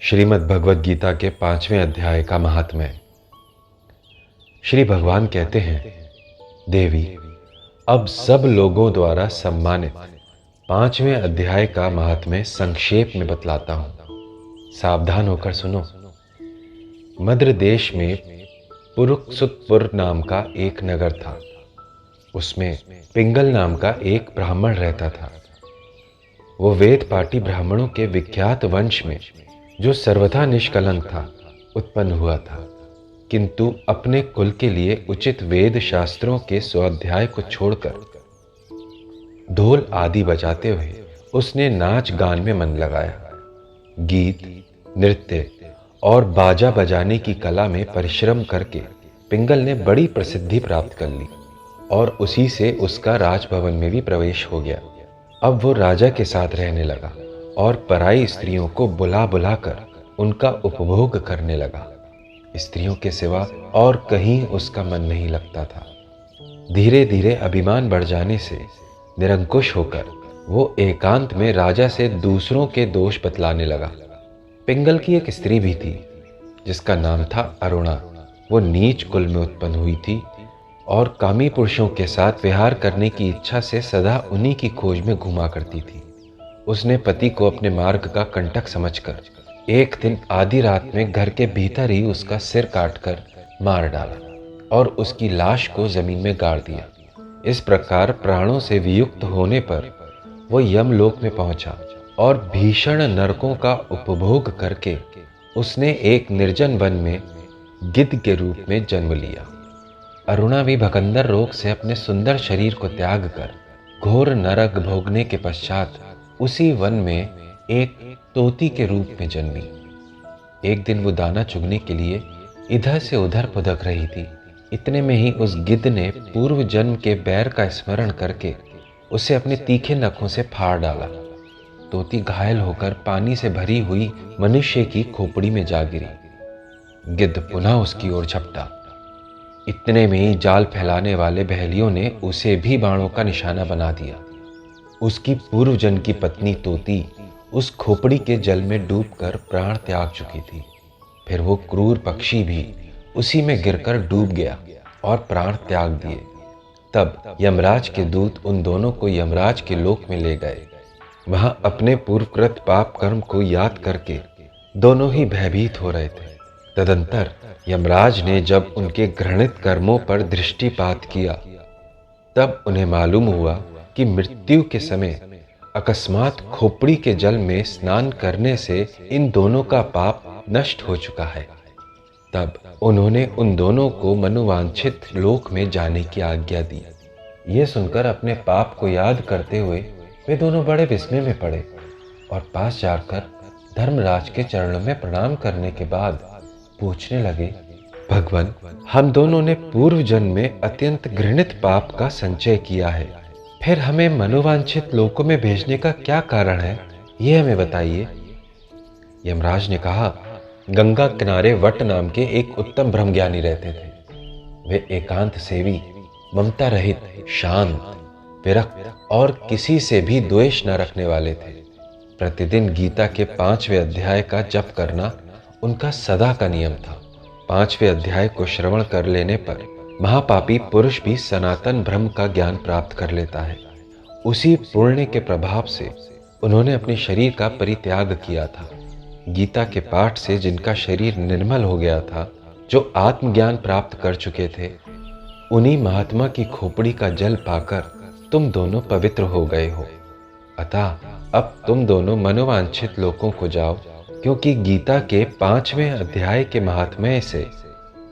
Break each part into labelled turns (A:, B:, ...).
A: श्रीमद् भगवद गीता के 5वें अध्याय का महात्म्य। श्री भगवान कहते हैं, देवी, अब सब लोगों द्वारा सम्मानित 5वें अध्याय का महात्म्य संक्षेप में बतलाता हूँ। सावधान होकर सुनो। मद्र देश में पुरुक्षुतपुर नाम का एक नगर था। उसमें पिंगल नाम का एक ब्राह्मण रहता था। वो वेद पाटी ब्राह्मणों के विख्यात वंश में, जो सर्वथा निष्कलंक था, उत्पन्न हुआ था, किंतु अपने कुल के लिए उचित वेद शास्त्रों के स्वाध्याय को छोड़कर ढोल आदि बजाते हुए उसने नाच गान में मन लगाया। गीत, नृत्य और बाजा बजाने की कला में परिश्रम करके पिंगल ने बड़ी प्रसिद्धि प्राप्त कर ली और उसी से उसका राजभवन में भी प्रवेश हो गया। अब वो राजा के साथ रहने लगा और पराई स्त्रियों को बुला बुला कर उनका उपभोग करने लगा। स्त्रियों के सिवा और कहीं उसका मन नहीं लगता था। धीरे धीरे अभिमान बढ़ जाने से निरंकुश होकर वो एकांत में राजा से दूसरों के दोष बतलाने लगा। पिंगल की एक स्त्री भी थी जिसका नाम था अरुणा। वो नीच कुल में उत्पन्न हुई थी और कामी पुरुषों के साथ विहार करने की इच्छा से सदा उन्हीं की खोज में घूमा करती थी। उसने पति को अपने मार्ग का कंटक समझकर एक दिन आधी रात में घर के भीतर ही उसका सिर काटकर मार डाला और उसकी लाश को जमीन में गाड़ दिया। इस प्रकार प्राणों से वियुक्त होने पर वो यमलोक में पहुंचा और भीषण नरकों का उपभोग करके उसने एक निर्जन वन में गिद्ध के रूप में जन्म लिया। अरुणा भी भकंदर रोग से अपने सुंदर शरीर को त्याग कर घोर नरक भोगने के पश्चात उसी वन में एक तोती के रूप में जन्मी। एक दिन वो दाना चुगने के लिए इधर से उधर फुदक रही थी। इतने में ही उस गिद्ध ने पूर्व जन्म के बैर का स्मरण करके उसे अपने तीखे नखों से फाड़ डाला। तोती घायल होकर पानी से भरी हुई मनुष्य की खोपड़ी में जा गिरी। गिद्ध पुनः उसकी ओर झपटा। इतने में ही जाल फैलाने वाले बहेलियों ने उसे भी बाणों का निशाना बना दिया। उसकी पूर्व जन्म की पत्नी तोती उस खोपड़ी के जल में डूबकर प्राण त्याग चुकी थी। फिर वो क्रूर पक्षी भी उसी में गिरकर डूब गया और प्राण त्याग दिए। तब यमराज के दूत उन दोनों को यमराज के लोक में ले गए। वहां अपने पूर्वकृत पाप कर्म को याद करके दोनों ही भयभीत हो रहे थे। तदंतर यमराज ने जब उनके घृणित कर्मों पर दृष्टिपात किया, तब उन्हें मालूम हुआ कि मृत्यु के समय अकस्मात खोपड़ी के जल में स्नान करने से इन दोनों का पाप नष्ट हो चुका है। तब उन्होंने उन दोनों को मनोवांछित लोक में जाने की आज्ञा दी। ये सुनकर अपने पाप को याद करते हुए वे दोनों बड़े विस्मय में पड़े और पास जाकर धर्मराज के चरणों में प्रणाम करने के बाद पूछने लगे, भगवान, हम दोनों ने पूर्व जन्म में अत्यंत घृणित पाप का संचय किया है, फिर हमें मनोवांछित लोकों में भेजने का क्या कारण है, ये हमें बताइए। यमराज ने कहा, गंगा किनारे वट नाम के एक उत्तम ब्रह्मज्ञानी रहते थे। वे एकांत सेवी, ममता रहित, शांत, विरक्त और किसी से भी द्वेष न रखने वाले थे। प्रतिदिन गीता के 5वें अध्याय का जप करना उनका सदा का नियम था। 5वें अध्याय को श्रवण कर लेने पर महापापी पुरुष भी सनातन ब्रह्म का ज्ञान प्राप्त कर लेता है। उसी पुण्य के प्रभाव से उन्होंने अपने शरीर का परित्याग किया था। गीता के पाठ से जिनका शरीर निर्मल हो गया था, जो आत्मज्ञान प्राप्त कर चुके थे, उन्हीं महात्मा की खोपड़ी का जल पाकर तुम दोनों पवित्र हो गए हो। अतः अब तुम दोनों मनोवांछित लोकों को जाओ, क्योंकि गीता के 5वें अध्याय के महात्म्य से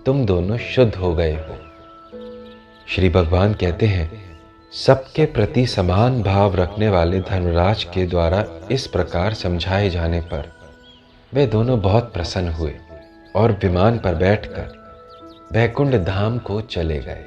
A: तुम दोनों शुद्ध हो गए हो। श्री भगवान कहते हैं, सबके प्रति समान भाव रखने वाले धर्मराज के द्वारा इस प्रकार समझाए जाने पर वे दोनों बहुत प्रसन्न हुए और विमान पर बैठकर वैकुंठ धाम को चले गए।